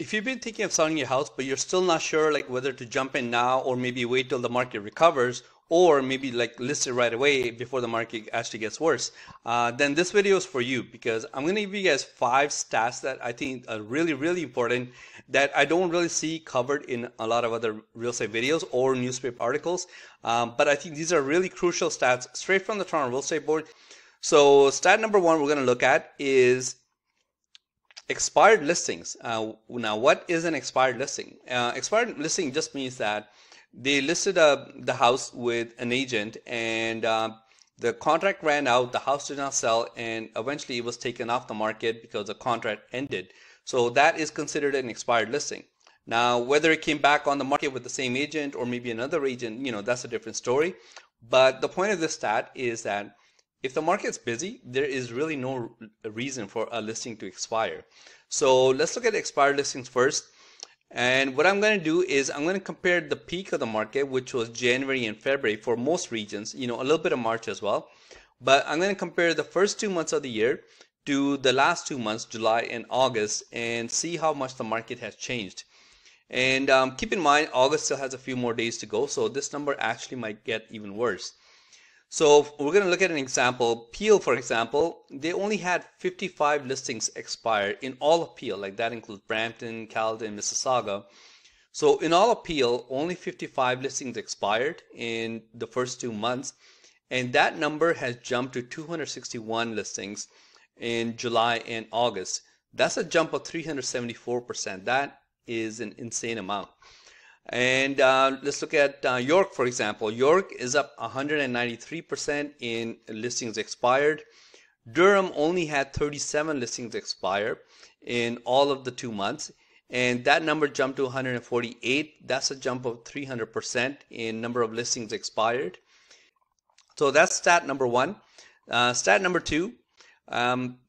If you've been thinking of selling your house, but you're still not sure like whether to jump in now or maybe wait till the market recovers, or maybe like list it right away before the market actually gets worse, then this video is for you because I'm going to give you guys 5 stats that I think are really, really important that I don't really see covered in a lot of other real estate videos or newspaper articles. But I think these are really crucial stats straight from the Toronto Real Estate Board. So stat number 1 we're going to look at is expired listings. Now, what is an expired listing? Expired listing just means that they listed the house with an agent and the contract ran out, the house did not sell, and eventually it was taken off the market because the contract ended. So that is considered an expired listing. Now, whether it came back on the market with the same agent or maybe another agent, that's a different story. But the point of this stat is that if the market's busy, there is really no reason for a listing to expire. So let's look at expired listings first. And what I'm going to do is I'm going to compare the peak of the market, which was January and February for most regions, a little bit of March as well. But I'm going to compare the first 2 months of the year to the last 2 months, July and August, and see how much the market has changed. And keep in mind, August still has a few more days to go, so this number actually might get even worse. So we're going to look at an example. Peel, for example, they only had 55 listings expire in all of Peel. Like that includes Brampton, Caledon, Mississauga. So in all of Peel, only 55 listings expired in the first 2 months. And that number has jumped to 261 listings in July and August. That's a jump of 374%. That is an insane amount. And let's look at York, for example. York is up 193% in listings expired. Durham only had 37 listings expire in all of the 2 months, and that number jumped to 148. That's a jump of 300% in number of listings expired. So that's stat number 1. Stat number 2,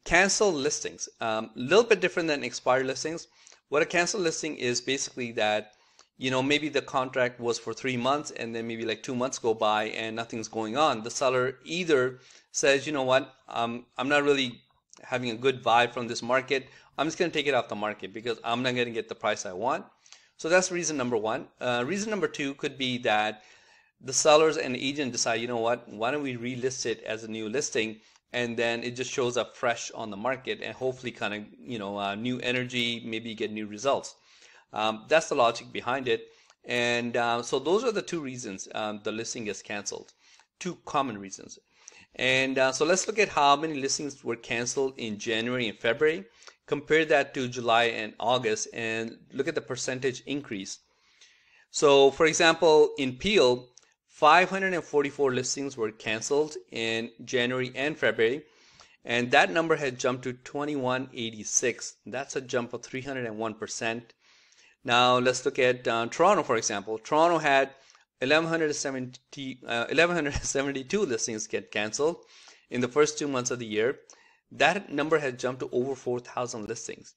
canceled listings. Little bit different than expired listings. What a canceled listing is basically that maybe the contract was for 3 months and then maybe like 2 months go by and nothing's going on. The seller either says, you know what, I'm not really having a good vibe from this market. I'm just going to take it off the market because I'm not going to get the price I want. So that's reason number 1. Reason number 2 could be that the sellers and the agent decide, you know what, why don't we relist it as a new listing, and then it just shows up fresh on the market and hopefully kind of, new energy, maybe you get new results. That's the logic behind it. And so those are the 2 reasons the listing is canceled. 2 common reasons. And so let's look at how many listings were canceled in January and February. Compare that to July and August and look at the percentage increase. So for example, in Peel, 544 listings were canceled in January and February. And that number had jumped to 2186. That's a jump of 301%. Now let's look at Toronto, for example. Toronto had 1,172 listings get canceled in the first 2 months of the year. That number has jumped to over 4,000 listings.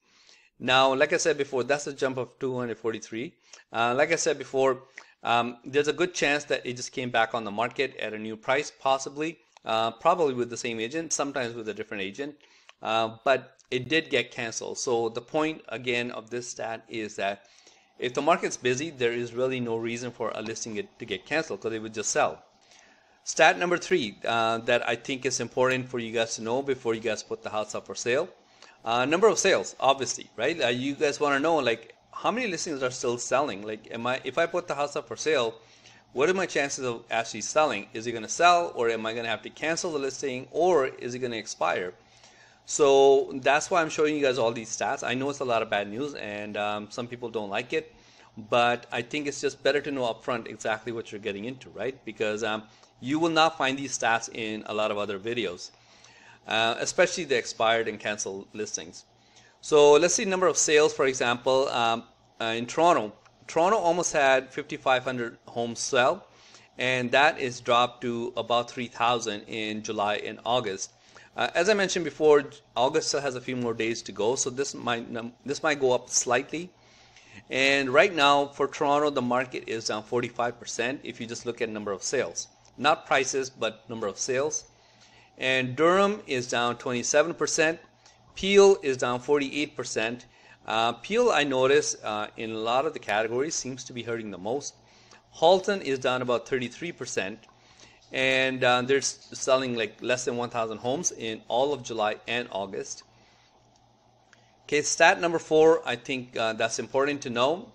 Now, like I said before, that's a jump of 243. Like I said before, there's a good chance that it just came back on the market at a new price, possibly, probably with the same agent, sometimes with a different agent. But it did get canceled. So the point again of this stat is that if the market's busy, there is really no reason for a listing to get canceled because it would just sell. Stat number 3 that I think is important for you guys to know before you guys put the house up for sale. Number of sales, obviously, right? You guys want to know like how many listings are still selling. Like, if I put the house up for sale, what are my chances of actually selling? Is it going to sell, or am I going to have to cancel the listing, or is it going to expire? So that's why I'm showing you guys all these stats. I know it's a lot of bad news and some people don't like it, but I think it's just better to know upfront exactly what you're getting into, right? Because you will not find these stats in a lot of other videos, especially the expired and canceled listings. So let's see number of sales, for example, in Toronto. Toronto almost had 5,500 homes sell, and that is dropped to about 3,000 in July and August. As I mentioned before, August still has a few more days to go, so this might go up slightly. And right now for Toronto, the market is down 45% if you just look at number of sales. Not prices, but number of sales. And Durham is down 27%. Peel is down 48%. Peel, I notice in a lot of the categories seems to be hurting the most. Halton is down about 33%, and they're selling like less than 1,000 homes in all of July and August. Okay, stat number 4, I think that's important to know,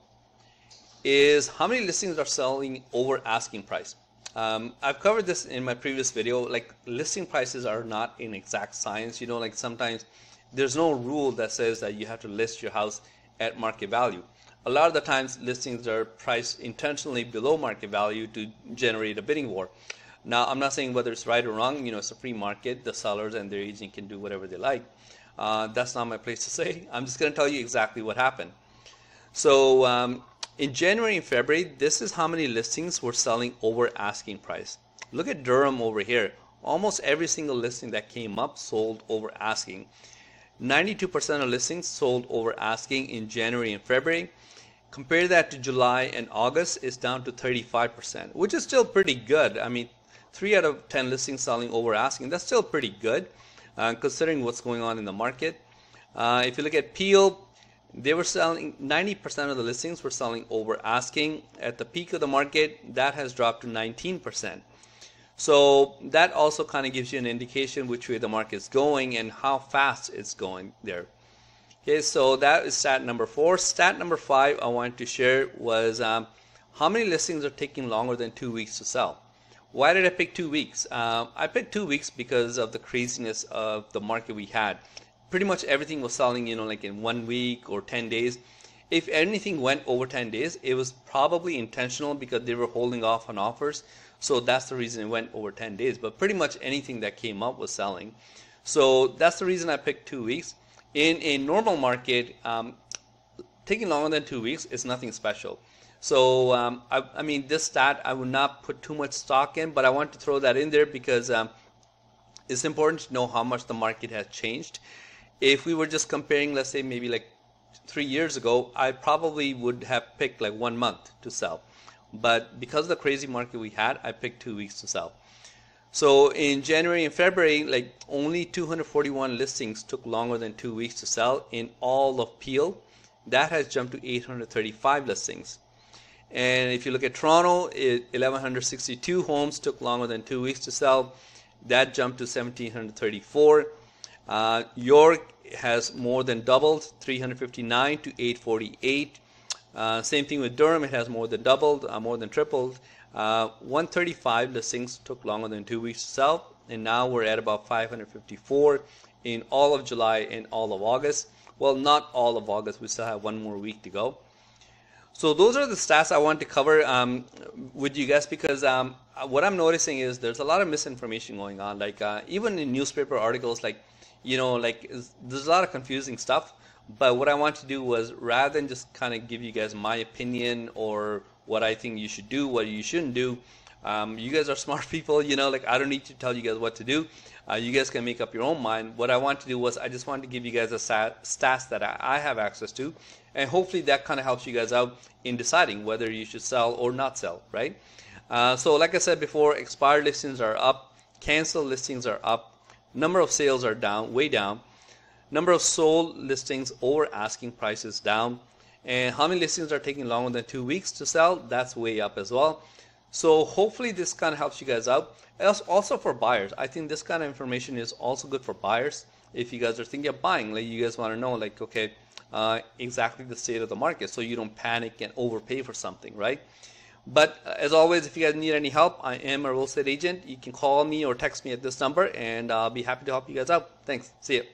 is how many listings are selling over asking price. I've covered this in my previous video. Like, listing prices are not an exact science. You know, like sometimes there's no rule that says that you have to list your house at market value. A lot of the times listings are priced intentionally below market value to generate a bidding war. Now, I'm not saying whether it's right or wrong. You know, it's a free market. The sellers and their agent can do whatever they like. That's not my place to say. I'm just going to tell you exactly what happened. So in January and February, this is how many listings were selling over asking price. Look at Durham over here. Almost every single listing that came up sold over asking. 92% of listings sold over asking in January and February. Compare that to July and August, it's down to 35%, which is still pretty good. I mean, 3 out of 10 listings selling over asking, that's still pretty good considering what's going on in the market. If you look at Peel, they were selling 90% of the listings were selling over asking. At the peak of the market, that has dropped to 19%. So that also kind of gives you an indication which way the market is going and how fast it's going there. Okay, so that is stat number 4. Stat number 5 I wanted to share was how many listings are taking longer than 2 weeks to sell. Why did I pick 2 weeks? I picked 2 weeks because of the craziness of the market we had. Pretty much everything was selling, you know, like in 1 week or 10 days. If anything went over 10 days, it was probably intentional because they were holding off on offers. So that's the reason it went over 10 days. But pretty much anything that came up was selling. So that's the reason I picked 2 weeks. In a normal market, taking longer than 2 weeks is nothing special. So I mean, this stat I would not put too much stock in, but I want to throw that in there because it's important to know how much the market has changed. If we were just comparing, let's say maybe like 3 years ago, I probably would have picked like 1 month to sell. But because of the crazy market we had, I picked 2 weeks to sell. So in January and February, like only 241 listings took longer than 2 weeks to sell in all of Peel. That has jumped to 835 listings. And if you look at Toronto, 1,162 homes took longer than 2 weeks to sell. That jumped to 1,734. York has more than doubled, 359 to 848. Same thing with Durham, it has more than doubled, more than tripled. 135 listings took longer than 2 weeks to sell, and now we're at about 554 in all of July and all of August. Well, not all of August, we still have 1 more week to go. So those are the stats I want to cover with you guys because what I'm noticing is there's a lot of misinformation going on. Like even in newspaper articles, like, you know, like there's a lot of confusing stuff. But what I want to do was, rather than just kind of give you guys my opinion or what I think you should do, what you shouldn't do, you guys are smart people, you know, like I don't need to tell you guys what to do. You guys can make up your own mind. What I want to do was I just wanted to give you guys a stats that I have access to, and hopefully that kind of helps you guys out in deciding whether you should sell or not sell, right? So like I said before, expired listings are up, canceled listings are up, number of sales are down, way down. Number of sold listings over asking prices down, and how many listings are taking longer than 2 weeks to sell, that's way up as well. So hopefully this kind of helps you guys out. Also for buyers, I think this kind of information is also good for buyers. If you guys are thinking of buying, like you guys want to know, like, okay, exactly the state of the market, so you don't panic and overpay for something, right? But as always, if you guys need any help, I am a real estate agent. You can call me or text me at this number, and I'll be happy to help you guys out. Thanks. See you.